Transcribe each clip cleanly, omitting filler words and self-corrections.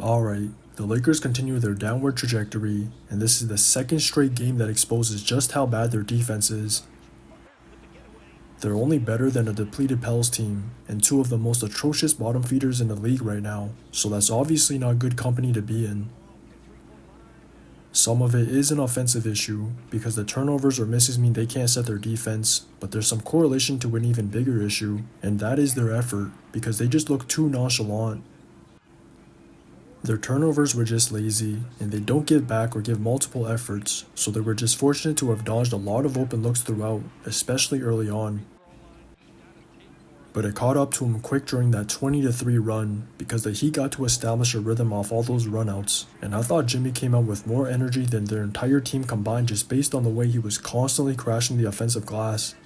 Alright, the Lakers continue their downward trajectory, and this is the second straight game that exposes just how bad their defense is. They're only better than a depleted Pels team, and two of the most atrocious bottom feeders in the league right now, so that's obviously not good company to be in. Some of it is an offensive issue, because the turnovers or misses mean they can't set their defense, but there's some correlation to an even bigger issue, and that is their effort, because they just look too nonchalant. Their turnovers were just lazy, and they don't give back or give multiple efforts, so they were just fortunate to have dodged a lot of open looks throughout, especially early on. But it caught up to him quick during that 20-3 run, because the Heat got to establish a rhythm off all those runouts, and I thought Jimmy came out with more energy than their entire team combined just based on the way he was constantly crashing the offensive glass.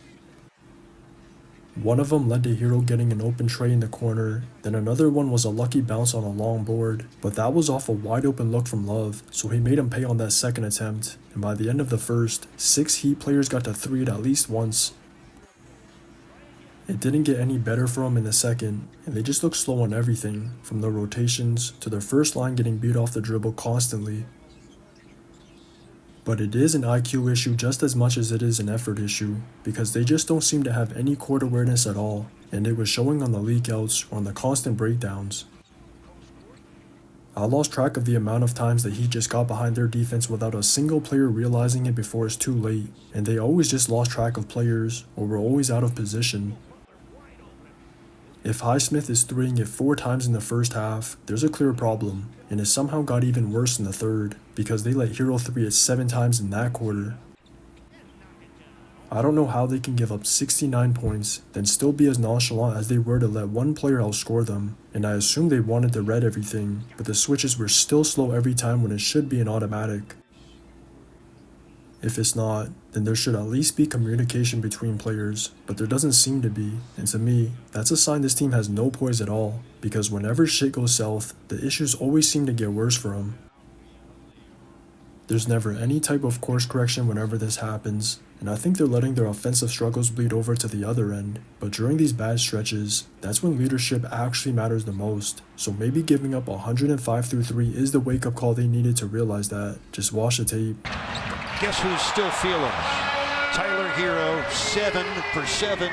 One of them led to HERRO getting an open tray in the corner, then another one was a lucky bounce on a long board, but that was off a wide open look from Love, so he made him pay on that second attempt, and by the end of the first, 6 Heat players got to 3 it at least once. It didn't get any better for them in the second, and they just looked slow on everything, from their rotations to their first line getting beat off the dribble constantly. But it is an IQ issue just as much as it is an effort issue, because they just don't seem to have any court awareness at all, and it was showing on the leakouts or on the constant breakdowns. I lost track of the amount of times that he just got behind their defense without a single player realizing it before it's too late, and they always just lost track of players or were always out of position. If Highsmith is 3ing it 4 times in the first half, there's a clear problem, and it somehow got even worse in the third, because they let HERRO 3 it 7 times in that quarter. I don't know how they can give up 69 points, then still be as nonchalant as they were to let one player outscore them, and I assume they wanted to read everything, but the switches were still slow every time when it should be an automatic. If it's not, then there should at least be communication between players, but there doesn't seem to be, and to me, that's a sign this team has no poise at all, because whenever shit goes south, the issues always seem to get worse for them. There's never any type of course correction whenever this happens, and I think they're letting their offensive struggles bleed over to the other end, but during these bad stretches, that's when leadership actually matters the most, so maybe giving up 105-3 is the wake-up call they needed to realize that. Just watch the tape. Guess who's still feeling? Tyler HERRO, 7 for 7.